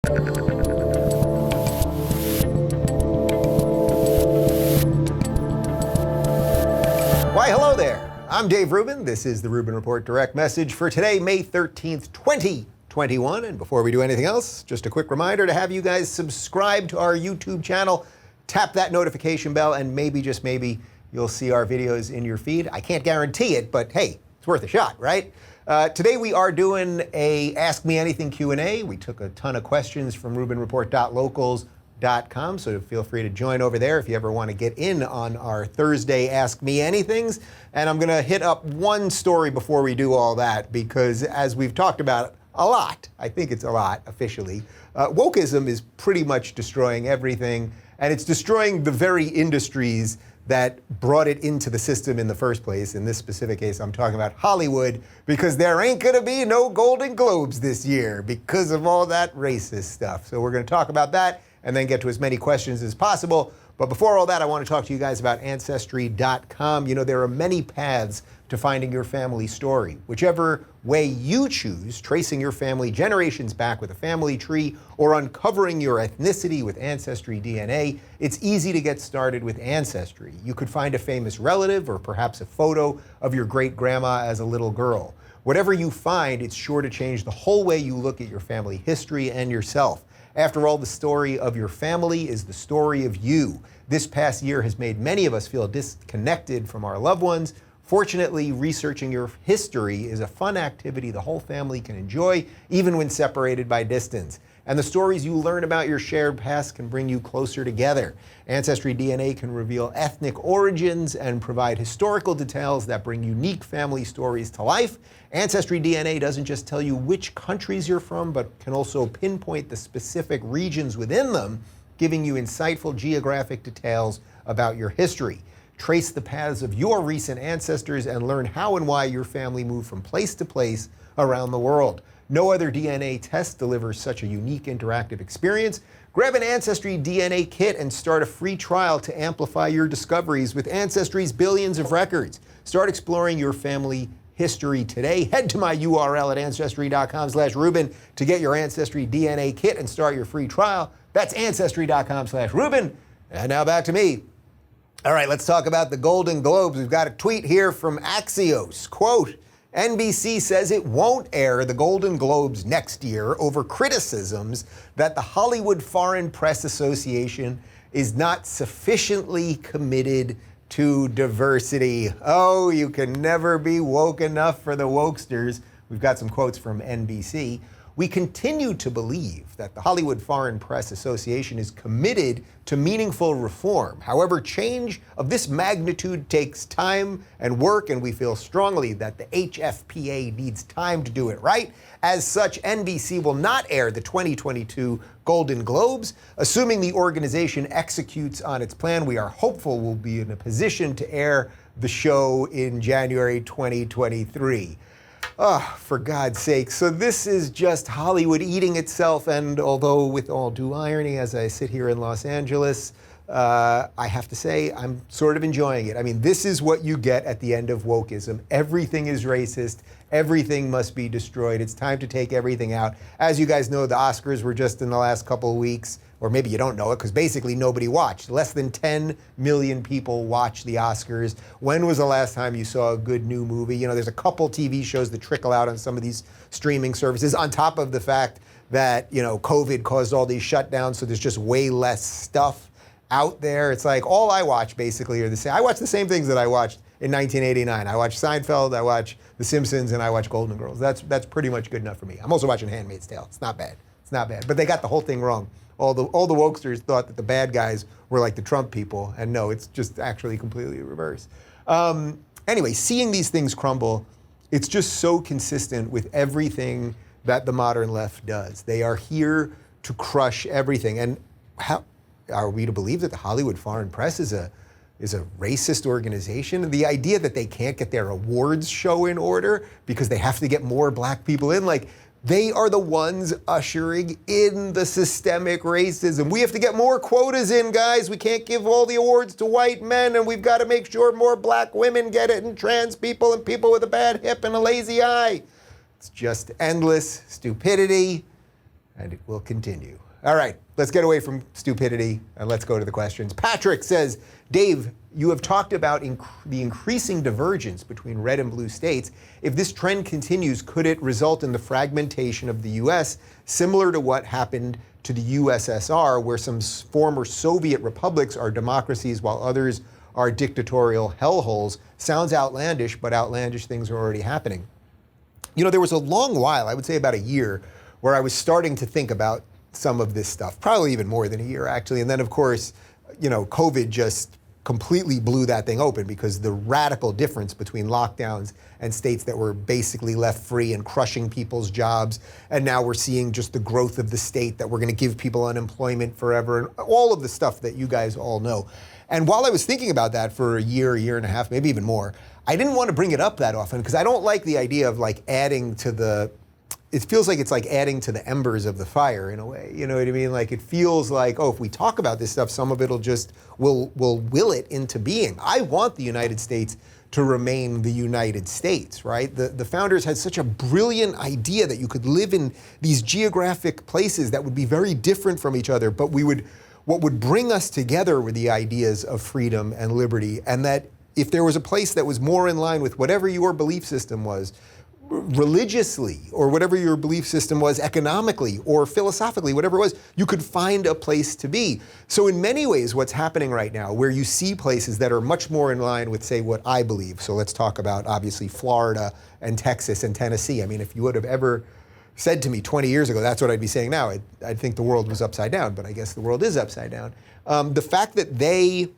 Why, hello there. I'm Dave Rubin. This is the Rubin Report Direct Message for today, May 13th, 2021. And before we do anything else, just a quick reminder to have you guys subscribe to our YouTube channel, tap that notification bell, and maybe, just maybe, you'll see our videos in your feed. I can't guarantee it, but hey, it's worth a shot, right? Today we are doing a Ask Me Anything Q&A. We took a ton of questions from RubinReport.locals.com, so feel free to join over there if you ever want to get in on our Thursday Ask Me Anythings. And I'm going to hit up one story before we do all that, because as we've talked about a lot, I think it's a lot officially, wokeism is pretty much destroying everything, and it's destroying the very industries that brought it into the system in the first place. In this specific case, I'm talking about Hollywood, because there ain't gonna be no Golden Globes this year because of all that racist stuff. So we're gonna talk about that and then get to as many questions as possible. But before all that, I want to talk to you guys about Ancestry.com. You know, there are many paths to finding your family story. Whichever way you choose, tracing your family generations back with a family tree or uncovering your ethnicity with Ancestry DNA, it's easy to get started with Ancestry. You could find a famous relative or perhaps a photo of your great-grandma as a little girl. Whatever you find, it's sure to change the whole way you look at your family history and yourself. After all, the story of your family is the story of you. This past year has made many of us feel disconnected from our loved ones. Fortunately, researching your history is a fun activity the whole family can enjoy, even when separated by distance. And the stories you learn about your shared past can bring you closer together. Ancestry DNA can reveal ethnic origins and provide historical details that bring unique family stories to life. Ancestry DNA doesn't just tell you which countries you're from, but can also pinpoint the specific regions within them, giving you insightful geographic details about your history. Trace the paths of your recent ancestors and learn how and why your family moved from place to place around the world. No other DNA test delivers such a unique interactive experience. Grab an Ancestry DNA kit and start a free trial to amplify your discoveries with Ancestry's billions of records. Start exploring your family history today. Head to my URL at Ancestry.com/Rubin to get your Ancestry DNA kit and start your free trial. That's Ancestry.com/Rubin. And now back to me. All right, let's talk about the Golden Globes. We've got a tweet here from Axios. Quote, NBC says it won't air the Golden Globes next year over criticisms that the Hollywood Foreign Press Association is not sufficiently committed to diversity. Oh, you can never be woke enough for the wokesters. We've got some quotes from NBC. We continue to believe that the Hollywood Foreign Press Association is committed to meaningful reform. However, change of this magnitude takes time and work, and we feel strongly that the HFPA needs time to do it right. As such, NBC will not air the 2022 Golden Globes. Assuming the organization executes on its plan, we are hopeful we'll be in a position to air the show in January 2023. Oh, for God's sake. So this is just Hollywood eating itself, and although with all due irony, as I sit here in Los Angeles, I have to say I'm sort of enjoying it. I mean, this is what you get at the end of wokeism. Everything is racist. Everything must be destroyed. It's time to take everything out. As you guys know, the Oscars were just in the last couple of weeks, or maybe you don't know it because basically nobody watched. Less than 10 million people watched the Oscars. When was the last time you saw a good new movie? You know, there's a couple TV shows that trickle out on some of these streaming services, on top of the fact that, you know, COVID caused all these shutdowns, so there's just way less stuff out there. It's like all I watch basically are the same. I watch the same things that I watched in 1989. I watch Seinfeld, I watch The Simpsons, and I watch Golden Girls. That's pretty much good enough for me. I'm also watching Handmaid's Tale. It's not bad. It's not bad. But they got the whole thing wrong. All the wokesters thought that the bad guys were like the Trump people, and no, it's just actually completely reverse. Anyway, seeing these things crumble, it's just so consistent with everything that the modern left does. They are here to crush everything. And how are we to believe that the Hollywood Foreign Press is a racist organization? The idea that they can't get their awards show in order because they have to get more black people in, like, they are the ones ushering in the systemic racism. We have to get more quotas in, guys. We can't give all the awards to white men, and we've got to make sure more black women get it, and trans people and people with a bad hip and a lazy eye. It's just endless stupidity. and it will continue. All right, let's get away from stupidity and let's go to the questions. Patrick says, Dave, you have talked about the increasing divergence between red and blue states. If this trend continues, could it result in the fragmentation of the U.S., similar to what happened to the USSR, where some former Soviet republics are democracies while others are dictatorial hellholes? Sounds outlandish, but outlandish things are already happening. You know, there was a long while, I would say about a year, where I was starting to think about some of this stuff, probably even more than a year actually. And then of course, you know, COVID just completely blew that thing open, because the radical difference between lockdowns and states that were basically left free and crushing people's jobs. And now we're seeing just the growth of the state that we're going to give people unemployment forever, and all of the stuff that you guys all know. And while I was thinking about that for a year and a half, maybe even more, I didn't want to bring it up that often because I don't like the idea of like adding to the, it feels like it's like adding to the embers of the fire in a way. You know what I mean? Like it feels like, oh, if we talk about this stuff, some of it'll just, will will it into being. I want the United States to remain the United States, right? The founders had such a brilliant idea that you could live in these geographic places that would be very different from each other, but what would bring us together were the ideas of freedom and liberty, and that if there was a place that was more in line with whatever your belief system was, religiously, or whatever your belief system was economically or philosophically, whatever it was, you could find a place to be. So in many ways, what's happening right now, where you see places that are much more in line with, say, what I believe. So let's talk about, obviously, Florida and Texas and Tennessee. I mean, if you would have ever said to me 20 years ago, that's what I'd be saying now. I'd think the world was upside down, but I guess the world is upside down. The fact that they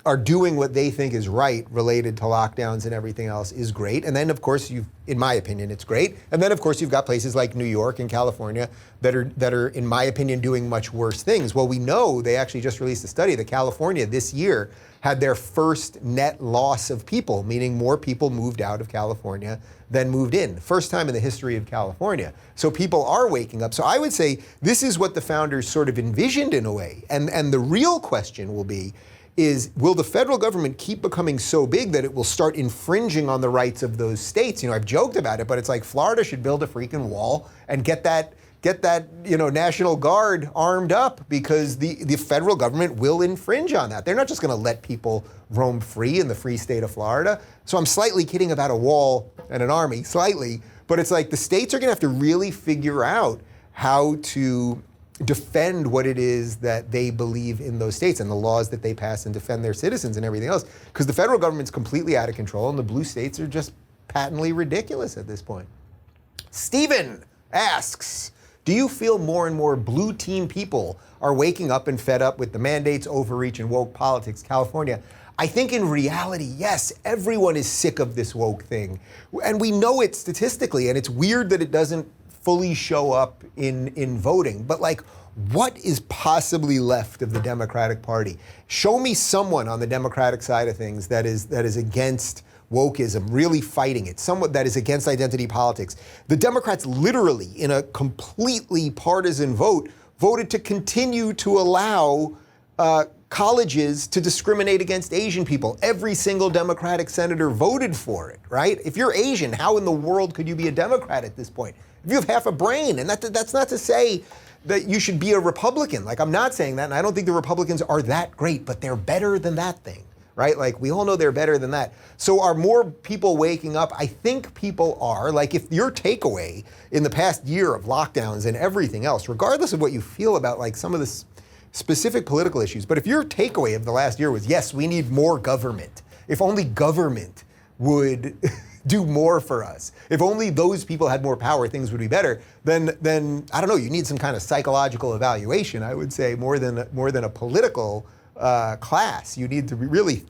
are doing what they think is right related to lockdowns and everything else is great. And then, of course, in my opinion, it's great. And then, of course, you've got places like New York and California that are, in my opinion, doing much worse things. Well, we know they actually just released a study that California this year had their first net loss of people, meaning more people moved out of California than moved in. First time in the history of California. So people are waking up. So I would say this is what the founders sort of envisioned in a way. And the real question will be, will the federal government keep becoming so big that it will start infringing on the rights of those states? You know, I've joked about it, but it's like Florida should build a freaking wall and get that National Guard armed up, because the federal government will infringe on that. They're not just going to let people roam free in the free state of Florida. So I'm slightly kidding about a wall and an army, slightly, but it's like the states are going to have to really figure out how to defend what it is that they believe in those states and the laws that they pass, and defend their citizens and everything else. Because the federal government's completely out of control and the blue states are just patently ridiculous at this point. Stephen asks, do you feel more and more blue team people are waking up and fed up with the mandates, overreach, and woke politics? California. I think in reality, yes, everyone is sick of this woke thing. And we know it statistically, and it's weird that it doesn't fully show up in voting. But like, what is possibly left of the Democratic Party? Show me someone on the Democratic side of things that is against wokeism, really fighting it, someone that is against identity politics. The Democrats literally, in a completely partisan vote, voted to continue to allow colleges to discriminate against Asian people. Every single Democratic senator voted for it, right? If you're Asian, how in the world could you be a Democrat at this point? If you have half a brain, and that's not to say that you should be a Republican. Like, I'm not saying that, and I don't think the Republicans are that great, but they're better than that thing, right? Like, we all know they're better than that. So are more people waking up? I think people are. Like, if your takeaway in the past year of lockdowns and everything else, regardless of what you feel about like some of the specific political issues, but if your takeaway of the last year was, yes, we need more government, if only government would do more for us, if only those people had more power, things would be better, then I don't know, you need some kind of psychological evaluation, I would say, more than a political class. You need to really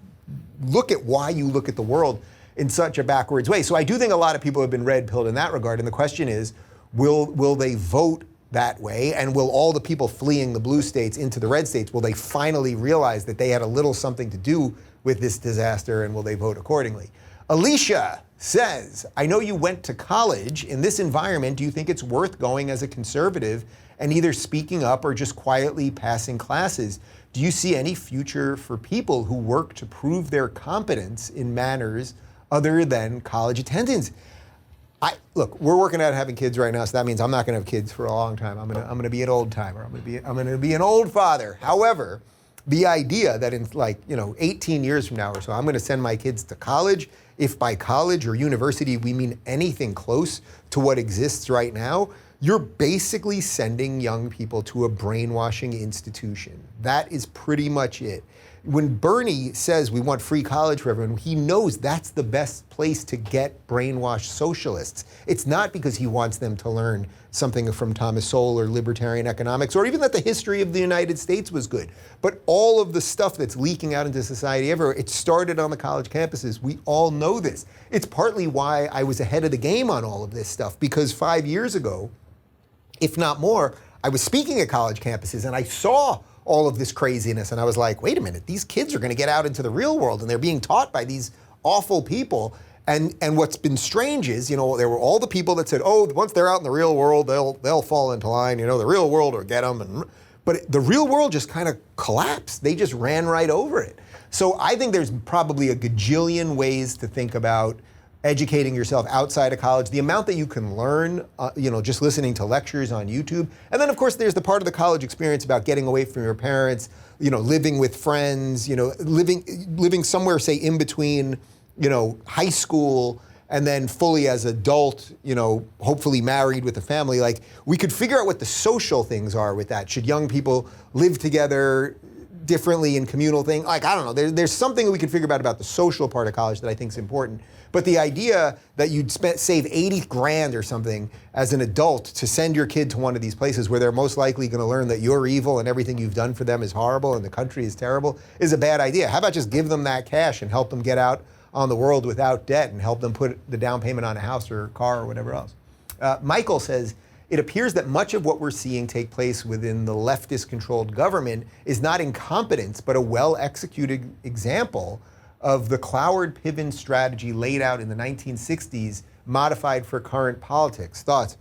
look at why you look at the world in such a backwards way. So I do think a lot of people have been red-pilled in that regard, and the question is, will they vote that way, and will all the people fleeing the blue states into the red states, will they finally realize that they had a little something to do with this disaster, and will they vote accordingly? Alicia says, I know you went to college. In this environment, do you think it's worth going as a conservative and either speaking up or just quietly passing classes? Do you see any future for people who work to prove their competence in manners other than college attendance? Look, we're working at having kids right now, so that means I'm not going to have kids for a long time. I'm going to be an old timer. I'm going to be an old father. However, the idea that in 18 years from now or so, I'm going to send my kids to college, if by college or university we mean anything close to what exists right now, you're basically sending young people to a brainwashing institution. That is pretty much it. When Bernie says we want free college for everyone, he knows that's the best place to get brainwashed socialists. It's not because he wants them to learn something from Thomas Sowell or libertarian economics, or even that the history of the United States was good. But all of the stuff that's leaking out into society everywhere, it started on the college campuses. We all know this. It's partly why I was ahead of the game on all of this stuff, because 5 years ago, if not more, I was speaking at college campuses and I saw all of this craziness, and I was like, wait a minute, these kids are going to get out into the real world and they're being taught by these awful people. And what's been strange is, there were all the people that said, oh, once they're out in the real world, they'll fall into line, the real world will get them. But the real world just kind of collapsed. They just ran right over it. So I think there's probably a gajillion ways to think about educating yourself outside of college, the amount that you can learn, just listening to lectures on YouTube. And then of course there's the part of the college experience about getting away from your parents, living with friends, living somewhere, say in between, high school and then fully as adult, hopefully married with a family. Like, we could figure out what the social things are with that. Should young people live together differently in communal thing? Like, I don't know, there's something that we could figure out about the social part of college that I think is important. But the idea that you'd save 80 grand or something as an adult to send your kid to one of these places where they're most likely going to learn that you're evil and everything you've done for them is horrible and the country is terrible is a bad idea. How about just give them that cash and help them get out on the world without debt and help them put the down payment on a house or a car or whatever else? Michael says, it appears that much of what we're seeing take place within the leftist-controlled government is not incompetence, but a well-executed example of the Cloward-Piven strategy laid out in the 1960s, modified for current politics. Thoughts?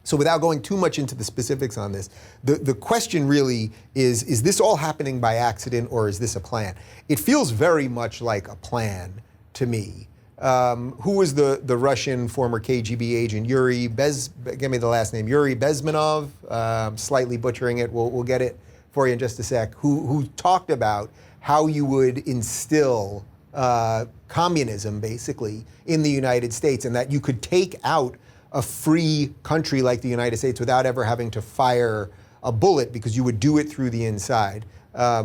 So without going too much into the specifics on this, the question really is this all happening by accident or is this a plan? It feels very much like a plan to me. Who was the Russian former KGB agent? Give me the last name, Yuri Bezmenov, slightly butchering it, we'll get it for you in just a sec, who talked about how you would instill communism, basically, in the United States, and that you could take out a free country like the United States without ever having to fire a bullet, because you would do it through the inside.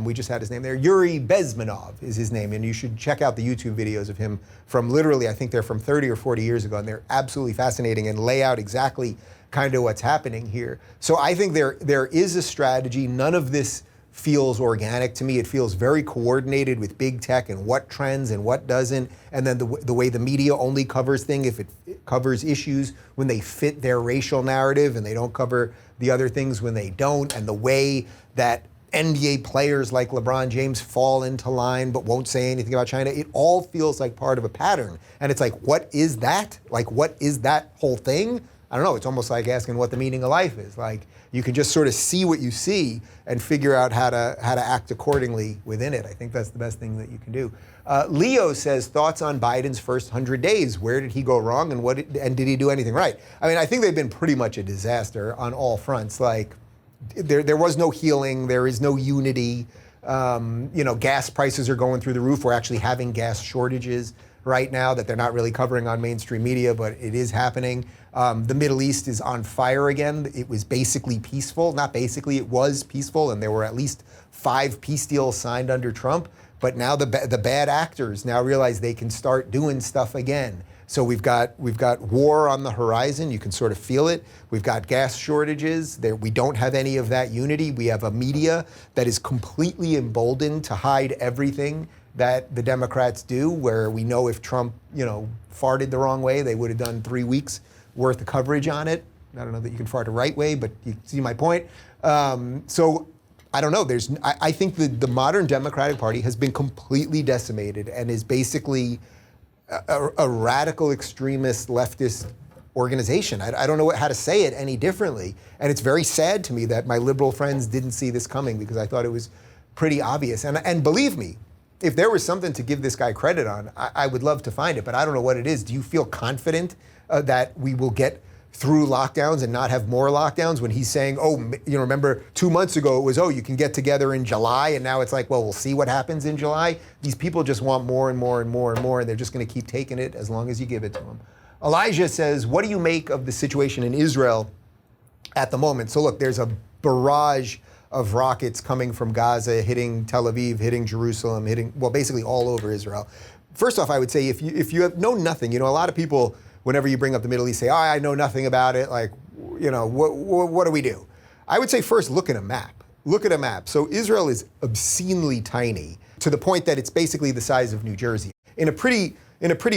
We just had his name there. Yuri Bezmenov is his name, and you should check out the YouTube videos of him from literally, I think they're from 30 or 40 years ago, and they're absolutely fascinating and lay out exactly kind of what's happening here. So I think there is a strategy. None of this feels organic to me. It feels very coordinated with big tech and what trends and what doesn't, and then the way the media only covers things if it covers issues when they fit their racial narrative and they don't cover the other things when they don't, and the way that NBA players like LeBron James fall into line but won't say anything about China. It all feels like part of a pattern. And it's like, what is that? Like, what is that whole thing? I don't know, it's almost like asking what the meaning of life is. Like, you can just sort of see what you see and figure out how to act accordingly within it. I think that's the best thing that you can do. Leo says, thoughts on Biden's first 100 days. Where did he go wrong and did he do anything right? I mean, I think they've been pretty much a disaster on all fronts. Like, there was no healing, there is no unity. Gas prices are going through the roof. We're actually having gas shortages right now that they're not really covering on mainstream media, but it is happening. The Middle East is on fire again. It was basically peaceful. Not basically, it was peaceful, and there were at least 5 peace deals signed under Trump. But now the bad actors now realize they can start doing stuff again. So we've got war on the horizon. You can sort of feel it. We've got gas shortages. We don't have any of that unity. We have a media that is completely emboldened to hide everything that the Democrats do, where we know if Trump, farted the wrong way, they would have done 3 weeks worth of coverage on it. I don't know that you can fart the right way, but you see my point. So I don't know. I think the modern Democratic Party has been completely decimated and is basically a radical extremist leftist organization. I don't know how to say it any differently. And it's very sad to me that my liberal friends didn't see this coming, because I thought it was pretty obvious. And believe me, if there was something to give this guy credit on, I would love to find it, but I don't know what it is. Do you feel confident that we will get through lockdowns and not have more lockdowns when he's saying, oh, remember 2 months ago it was, oh, you can get together in July, and now it's like, well, we'll see what happens in July. These people just want more and more and more and more, and they're just going to keep taking it as long as you give it to them. Elijah says, what do you make of the situation in Israel at the moment? So look, there's a barrage of rockets coming from Gaza, hitting Tel Aviv, hitting Jerusalem, hitting, well, basically all over Israel. First off, I would say if you know nothing, a lot of people, whenever you bring up the Middle East, say, oh, I know nothing about it. Like, what do we do? I would say first, look at a map. Look at a map. So Israel is obscenely tiny to the point that it's basically the size of New Jersey in a pretty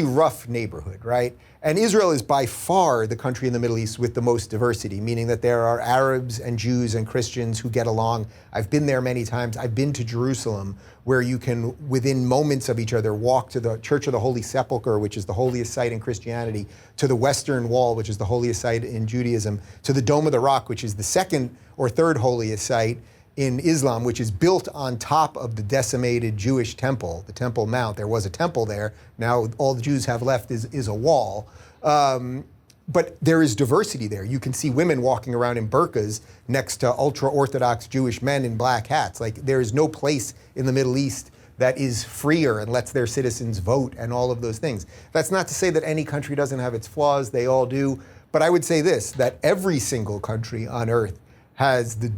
rough neighborhood, right? And Israel is by far the country in the Middle East with the most diversity, meaning that there are Arabs and Jews and Christians who get along. I've been there many times. I've been to Jerusalem, where you can, within moments of each other, walk to the Church of the Holy Sepulchre, which is the holiest site in Christianity, to the Western Wall, which is the holiest site in Judaism, to the Dome of the Rock, which is the second or third holiest site in Islam, which is built on top of the decimated Jewish temple, the Temple Mount. There was a temple there. Now all the Jews have left is a wall. But there is diversity there. You can see women walking around in burqas next to ultra-Orthodox Jewish men in black hats. Like, there is no place in the Middle East that is freer and lets their citizens vote and all of those things. That's not to say that any country doesn't have its flaws. They all do. But I would say this, that every single country on earth has the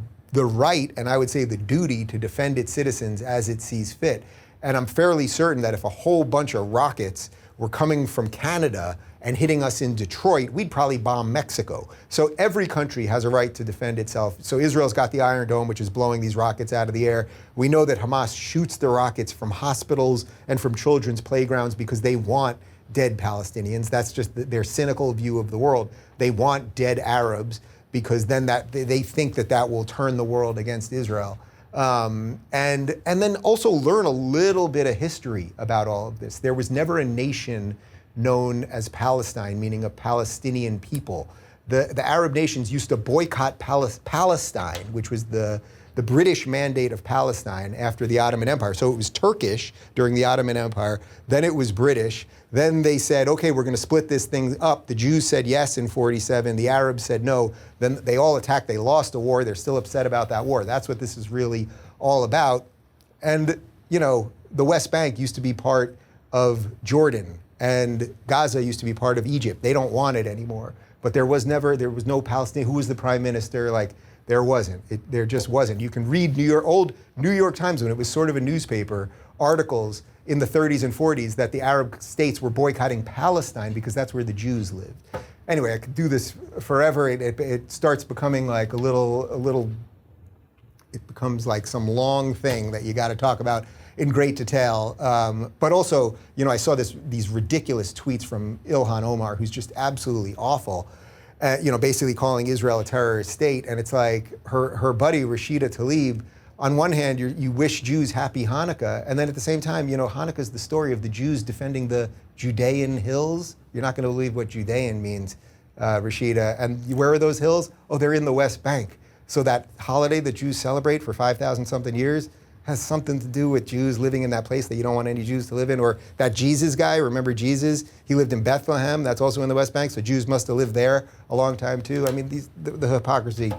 right, and I would say the duty, to defend its citizens as it sees fit. And I'm fairly certain that if a whole bunch of rockets were coming from Canada and hitting us in Detroit, we'd probably bomb Mexico. So every country has a right to defend itself. So Israel's got the Iron Dome, which is blowing these rockets out of the air. We know that Hamas shoots the rockets from hospitals and from children's playgrounds because they want dead Palestinians. That's just their cynical view of the world. They want dead Arabs, because then they think that will turn the world against Israel. And then also learn a little bit of history about all of this. There was never a nation known as Palestine, meaning a Palestinian people. The Arab nations used to boycott Palestine, which was the British mandate of Palestine after the Ottoman Empire. So it was Turkish during the Ottoman Empire, then it was British. Then they said, okay, we're going to split this thing up. The Jews said yes in 47. The Arabs said no. Then they all attacked. They lost a war. They're still upset about that war. That's what this is really all about. And, the West Bank used to be part of Jordan, and Gaza used to be part of Egypt. They don't want it anymore. But there was no Palestinian. Who was the prime minister? Like, there wasn't. There just wasn't. You can read old New York Times, when it was sort of a newspaper, articles in the 30s and 40s that the Arab states were boycotting Palestine because that's where the Jews lived. Anyway, I could do this forever. It starts becoming like it becomes like some long thing that you got to talk about in great detail. But also, I saw these ridiculous tweets from Ilhan Omar, who's just absolutely awful. Basically calling Israel a terrorist state. And it's like her buddy, Rashida Tlaib, on one hand, you wish Jews happy Hanukkah, and then at the same time, Hanukkah is the story of the Jews defending the Judean hills. You're not going to believe what Judean means, Rashida. And where are those hills? Oh, they're in the West Bank. So that holiday that Jews celebrate for 5,000 something years has something to do with Jews living in that place that you don't want any Jews to live in. Or that Jesus guy, remember Jesus? He lived in Bethlehem. That's also in the West Bank. So Jews must have lived there a long time too. I mean, the hypocrisy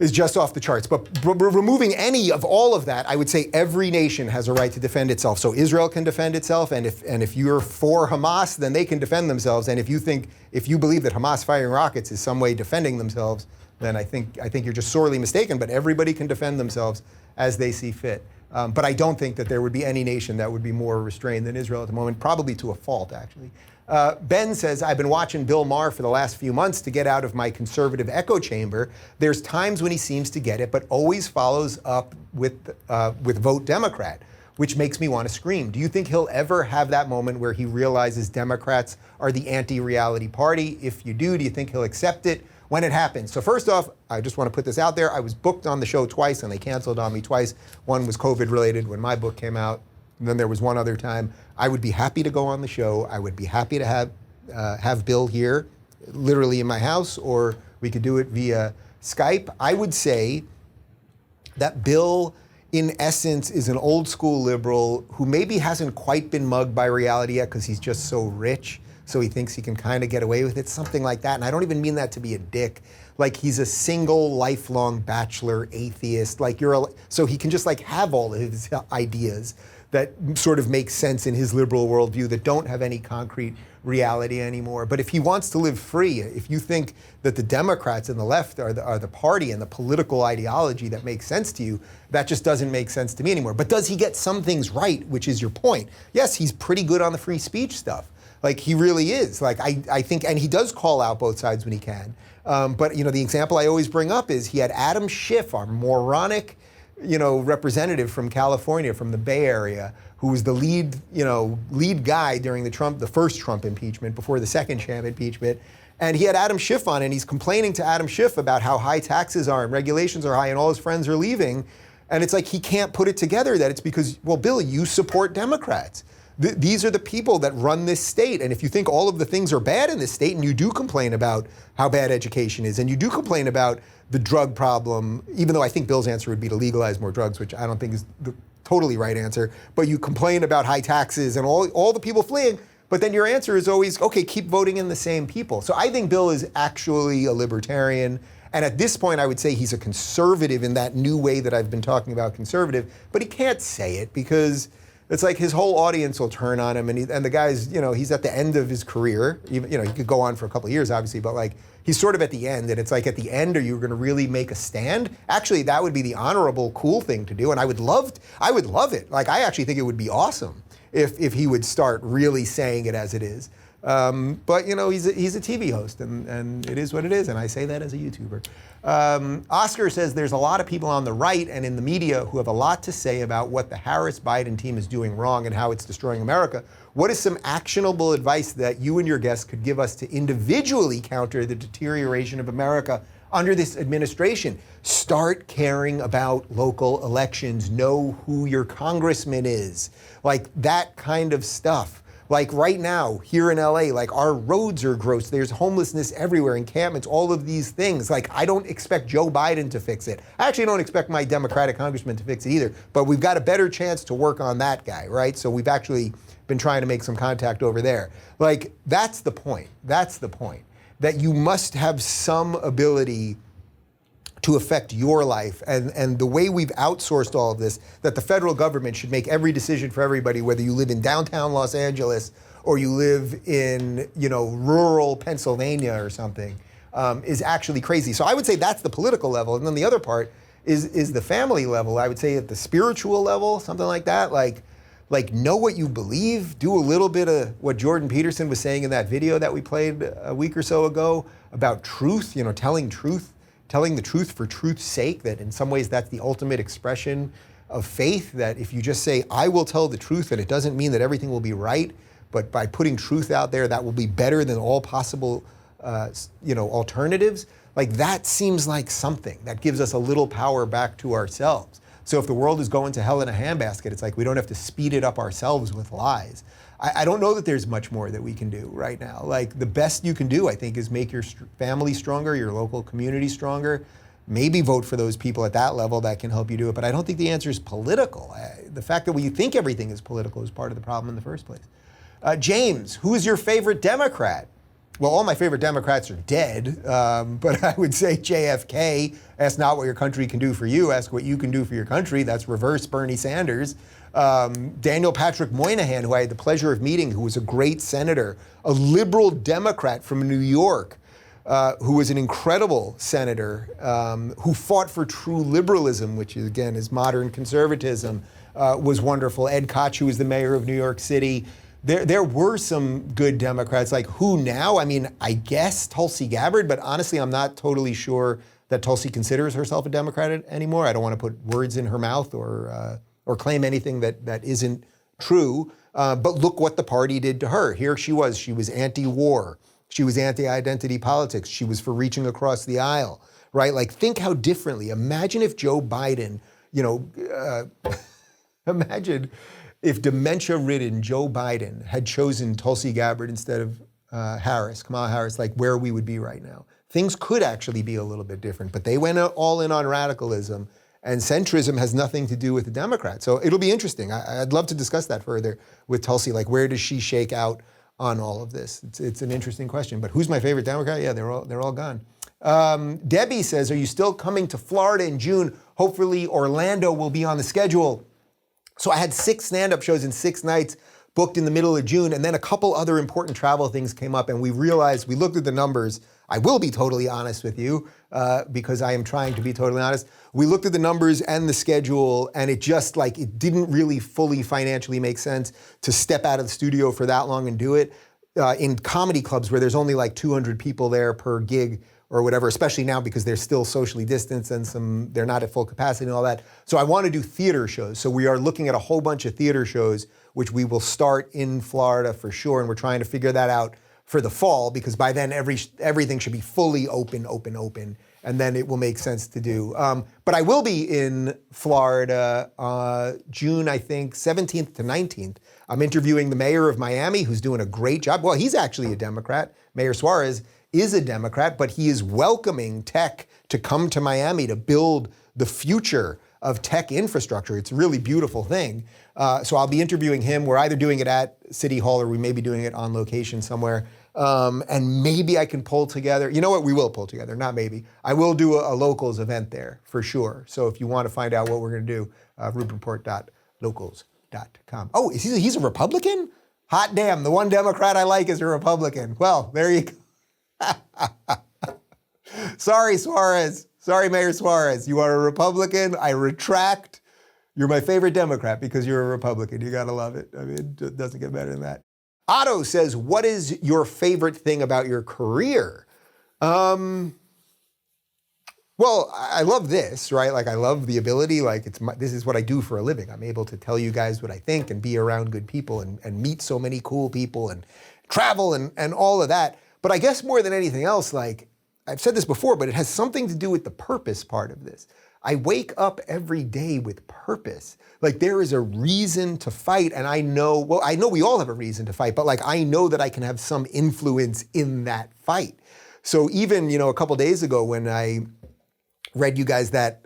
is just off the charts. But removing any of all of that, I would say every nation has a right to defend itself. So Israel can defend itself, and if you're for Hamas, then they can defend themselves. And if you believe that Hamas firing rockets is some way defending themselves, then I think you're just sorely mistaken. But everybody can defend themselves as they see fit. But I don't think that there would be any nation that would be more restrained than Israel at the moment, probably to a fault, actually. Ben says, I've been watching Bill Maher for the last few months to get out of my conservative echo chamber. There's times when he seems to get it, but always follows up with vote Democrat, which makes me want to scream. Do you think he'll ever have that moment where he realizes Democrats are the anti-reality party? If you do you think he'll accept it when it happens? So first off, I just want to put this out there. I was booked on the show twice, and they canceled on me twice. One was COVID related when my book came out. And then there was one other time. I would be happy to go on the show. I would be happy to have Bill here, literally in my house, or we could do it via Skype. I would say that Bill in essence, is an old school liberal who maybe hasn't quite been mugged by reality yet because he's just so rich. So he thinks he can kind of get away with it, something like that. And I don't even mean that to be a dick. Like he's a single lifelong bachelor atheist. Like so he can just like have all of his ideas that sort of make sense in his liberal worldview that don't have any concrete reality anymore. But if he wants to live free, if you think that the Democrats and the left are the party and the political ideology that makes sense to you, that just doesn't make sense to me anymore. But does he get some things right, which is your point? Yes, he's pretty good on the free speech stuff. Like he really is. Like I think, and he does call out both sides when he can. But the example I always bring up is he had Adam Schiff, our moronic, representative from California, from the Bay Area, who was the lead guy during the first Trump impeachment before the second sham impeachment. And he had Adam Schiff on, and he's complaining to Adam Schiff about how high taxes are and regulations are high and all his friends are leaving. And it's like he can't put it together that it's because, well, Bill, you support Democrats. These are the people that run this state. And if you think all of the things are bad in this state, and you do complain about how bad education is, and you do complain about the drug problem, even though I think Bill's answer would be to legalize more drugs, which I don't think is the totally right answer, but you complain about high taxes and all the people fleeing, but then your answer is always, okay, keep voting in the same people. So I think Bill is actually a libertarian. And at this point, I would say he's a conservative in that new way that I've been talking about conservative, but he can't say it because it's like his whole audience will turn on him, and the guy's, he's at the end of his career. He could go on for a couple of years, obviously, but like he's sort of at the end, and it's like at the end, are you going to really make a stand? Actually, that would be the honorable, cool thing to do, and I would love it. Like I actually think it would be awesome if he would start really saying it as it is. But he's a TV host, and it is what it is, and I say that as a YouTuber. Oscar says there's a lot of people on the right and in the media who have a lot to say about what the Harris-Biden team is doing wrong and how it's destroying America. What is some actionable advice that you and your guests could give us to individually counter the deterioration of America under this administration? Start caring about local elections. Know who your congressman is. Like that kind of stuff. Like right now, here in LA, like our roads are gross. There's homelessness everywhere, encampments, all of these things. Like I don't expect Joe Biden to fix it. I actually don't expect my Democratic congressman to fix it either, but we've got a better chance to work on that guy, right? So we've actually been trying to make some contact over there. Like that's the point. That's the point. That you must have some ability to affect your life. And the way we've outsourced all of this, that the federal government should make every decision for everybody, whether you live in downtown Los Angeles or you live in, rural Pennsylvania or something, is actually crazy. So I would say that's the political level. And then the other part is the family level. I would say at the spiritual level, something like that, like know what you believe, do a little bit of what Jordan Peterson was saying in that video that we played a week or so ago about truth, telling the truth for truth's sake, that in some ways that's the ultimate expression of faith, that if you just say, I will tell the truth, and it doesn't mean that everything will be right, but by putting truth out there, that will be better than all possible, alternatives. Like that seems like something that gives us a little power back to ourselves. So if the world is going to hell in a handbasket, it's like we don't have to speed it up ourselves with lies. I don't know that there's much more that we can do right now. Like the best you can do, I think, is make your family stronger, your local community stronger. Maybe vote for those people at that level that can help you do it. But I don't think the answer is political. The fact that we think everything is political is part of the problem in the first place. James, who's your favorite Democrat? Well, all my favorite Democrats are dead, but I would say JFK. Ask not what your country can do for you, ask what you can do for your country. That's reverse Bernie Sanders. Daniel Patrick Moynihan, who I had the pleasure of meeting, who was a great senator, a liberal Democrat from New York, who was an incredible senator, who fought for true liberalism, which is, again, is modern conservatism, was wonderful. Ed Koch, who was the mayor of New York City. There were some good Democrats. Like who now? I mean, I guess Tulsi Gabbard, but honestly, I'm not totally sure that Tulsi considers herself a Democrat anymore. I don't want to put words in her mouth or claim anything that isn't true. But look what the party did to her. Here she was anti-war. She was anti-identity politics. She was for reaching across the aisle, right? Like think how differently. Imagine if Joe Biden, imagine if dementia-ridden Joe Biden had chosen Tulsi Gabbard instead of Kamala Harris, like where we would be right now. Things could actually be a little bit different, but they went all in on radicalism, And centrism has nothing to do with the Democrats. So it'll be interesting. I'd love to discuss that further with Tulsi. Like, where does she shake out on all of this? It's an interesting question. But who's my favorite Democrat? Yeah, they're all gone. Debbie says, are you still coming to Florida in June? Hopefully Orlando will be on the schedule. So I had 6 stand-up shows in 6 nights booked in the middle of June, and then a couple other important travel things came up, and we realized, we looked at the numbers. I will be totally honest with you, because I am trying to be totally honest. We looked at the numbers and the schedule, and it just it didn't really fully financially make sense to step out of the studio for that long and do it. In comedy clubs where there's only 200 people there per gig or whatever, especially now because they're still socially distanced and they're not at full capacity and all that. So I want to do theater shows. So we are looking at a whole bunch of theater shows, which we will start in Florida for sure. And we're trying to figure that out for the fall, because by then everything should be fully open, and then it will make sense to do. But I will be in Florida June, I think, 17th to 19th. I'm interviewing the mayor of Miami, who's doing a great job. Well, he's actually a Democrat. Mayor Suarez is a Democrat, but he is welcoming tech to come to Miami to build the future of tech infrastructure. It's a really beautiful thing. So I'll be interviewing him. We're either doing it at City Hall or we may be doing it on location somewhere. And maybe I can pull together, you know what, we will pull together, not maybe. I will do a locals event there for sure. So if you want to find out what we're going to do, rubinreport.locals.com. Oh, he's a Republican? Hot damn, the one Democrat I like is a Republican. Well, there you go. Sorry, Suarez. Sorry, Mayor Suarez. You are a Republican. I retract. You're my favorite Democrat because you're a Republican. You gotta love it. I mean, it doesn't get better than that. Otto says, what is your favorite thing about your career? Well, I love this, right? I love the ability, this is what I do for a living. I'm able to tell you guys what I think and be around good people and meet so many cool people and travel and all of that. But I guess more than anything else, I've said this before, but it has something to do with the purpose part of this. I wake up every day with purpose. There is a reason to fight, and I know we all have a reason to fight, but I know that I can have some influence in that fight. So even, a couple days ago when I read you guys that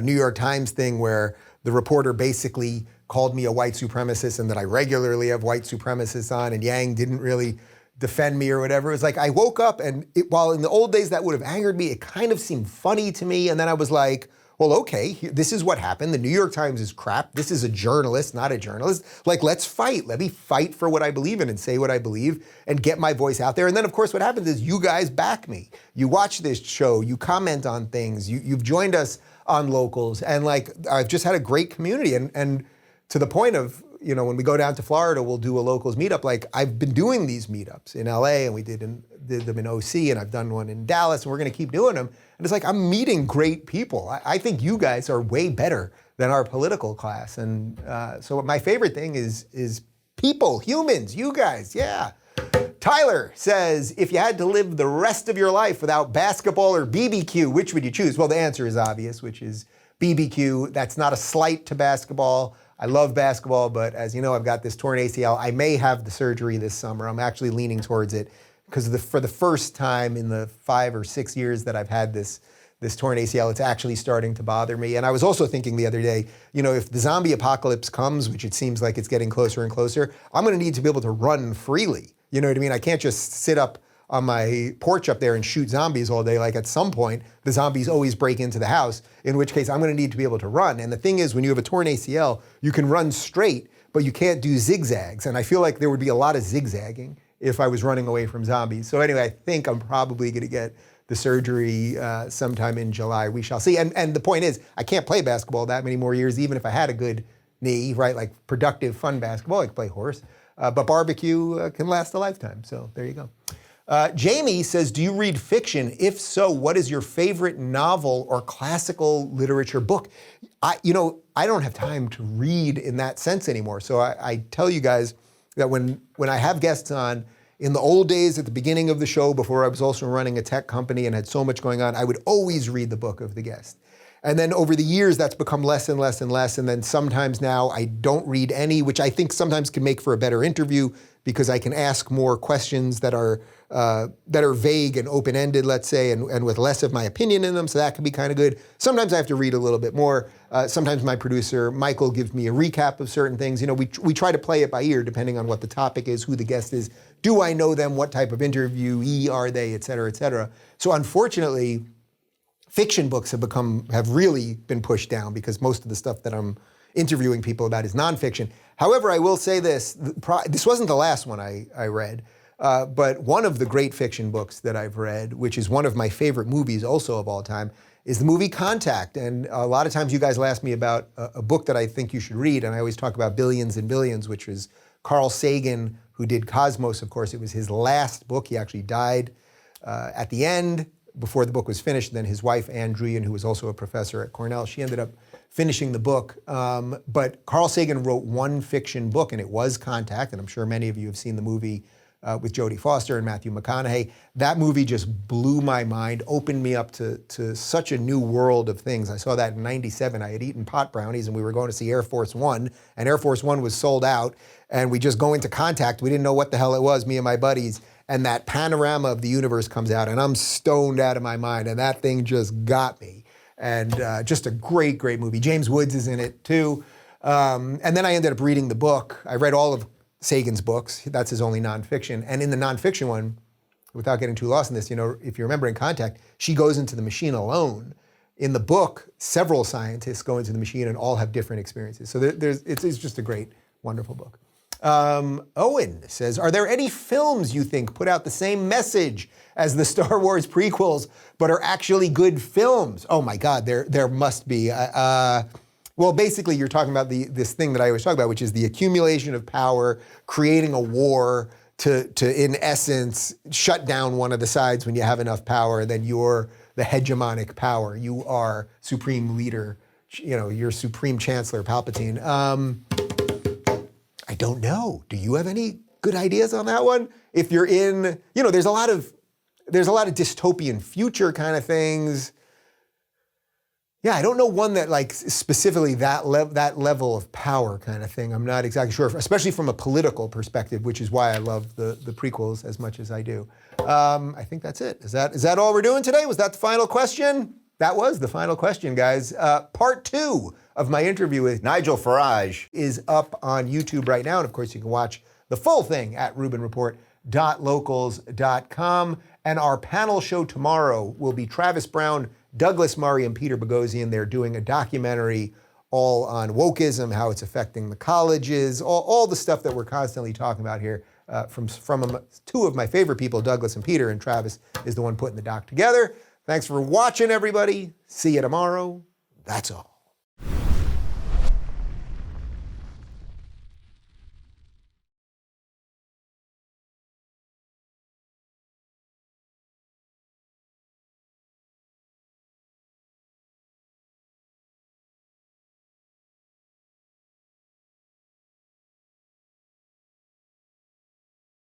New York Times thing where the reporter basically called me a white supremacist and that I regularly have white supremacists on, and Yang didn't really defend me or whatever. It was I woke up and while in the old days that would have angered me, it kind of seemed funny to me. And then I was like, well, okay, this is what happened. The New York Times is crap. This is a journalist, not a journalist. Let's fight. Let me fight for what I believe in and say what I believe and get my voice out there. And then, of course, what happens is you guys back me. You watch this show. You comment on things. You've joined us on Locals. And I've just had a great community. And to the point of, when we go down to Florida, we'll do a Locals meetup. I've been doing these meetups in LA and we did them in OC and I've done one in Dallas and we're going to keep doing them. And it's I'm meeting great people. I think you guys are way better than our political class. And so my favorite thing is people, humans, you guys, yeah. Tyler says, if you had to live the rest of your life without basketball or BBQ, which would you choose? Well, the answer is obvious, which is BBQ. That's not a slight to basketball. I love basketball, but as you know, I've got this torn ACL. I may have the surgery this summer. I'm actually leaning towards it because for the first time in the 5 or 6 years that I've had this torn ACL, it's actually starting to bother me. And I was also thinking the other day, if the zombie apocalypse comes, which it seems like it's getting closer and closer, I'm going to need to be able to run freely. You know what I mean? I can't just sit up on my porch up there and shoot zombies all day. At some point, the zombies always break into the house, in which case I'm gonna need to be able to run. And the thing is, when you have a torn ACL, you can run straight, but you can't do zigzags. And I feel like there would be a lot of zigzagging if I was running away from zombies. So anyway, I think I'm probably gonna get the surgery sometime in July. We shall see. And the point is, I can't play basketball that many more years, even if I had a good knee, right? Productive, fun basketball. I can play horse. But barbecue can last a lifetime. So there you go. Jamie says, do you read fiction? If so, what is your favorite novel or classical literature book? I don't have time to read in that sense anymore. So I tell you guys that when I have guests on, in the old days at the beginning of the show, before I was also running a tech company and had so much going on, I would always read the book of the guest. And then over the years, that's become less and less and less. And then sometimes now I don't read any, which I think sometimes can make for a better interview because I can ask more questions that are vague and open-ended, let's say, and with less of my opinion in them, so that can be kind of good. Sometimes I have to read a little bit more. Sometimes my producer, Michael, gives me a recap of certain things. You know, we try to play it by ear depending on what the topic is, who the guest is, do I know them, what type of interviewee are they, et cetera, et cetera. So unfortunately, fiction books have really been pushed down because most of the stuff that I'm interviewing people about is nonfiction. However, I will say this wasn't the last one I read, but one of the great fiction books that I've read, which is one of my favorite movies also of all time, is the movie Contact. And a lot of times you guys will ask me about a book that I think you should read, and I always talk about Billions and Billions, which is Carl Sagan, who did Cosmos. Of course, it was his last book. He actually died at the end before the book was finished. And then his wife, Ann Druyan, who was also a professor at Cornell, she ended up finishing the book. But Carl Sagan wrote one fiction book, and it was Contact. And I'm sure many of you have seen the movie with Jodie Foster and Matthew McConaughey. That movie just blew my mind, opened me up to such a new world of things. I saw that in '97. I had eaten pot brownies, and we were going to see Air Force One, and Air Force One was sold out. And we just go into Contact. We didn't know what the hell it was, me and my buddies. And that panorama of the universe comes out, and I'm stoned out of my mind. And that thing just got me. And just a great, great movie. James Woods is in it too. And then I ended up reading the book. I read all of Sagan's books. That's his only nonfiction. And in the nonfiction one, without getting too lost in this, you know, if you remember in Contact, she goes into the machine alone. In the book, several scientists go into the machine and all have different experiences. So it's just a great, wonderful book. Owen says, are there any films you think put out the same message as the Star Wars prequels, but are actually good films? Oh my God, there must be. Well, basically you're talking about this thing that I always talk about, which is the accumulation of power, creating a war to in essence, shut down one of the sides when you have enough power, then you're the hegemonic power. You are supreme leader, you know, you're supreme chancellor, Palpatine. I don't know. Do you have any good ideas on that one? If you're in, you know, there's a lot of dystopian future kind of things. Yeah, I don't know one that like specifically that level of power kind of thing. I'm not exactly sure, especially from a political perspective, which is why I love the prequels as much as I do. I think that's it. Is that all we're doing today? Was that the final question? That was the final question, guys. Part 2 of my interview with Nigel Farage is up on YouTube right now. And of course, you can watch the full thing at rubinreport.locals.com. And our panel show tomorrow will be Travis Brown, Douglas Murray, and Peter Boghossian. They're doing a documentary all on wokeism, how it's affecting the colleges, all the stuff that we're constantly talking about here from two of my favorite people, Douglas and Peter, and Travis is the one putting the doc together. Thanks for watching, everybody. See you tomorrow. That's all.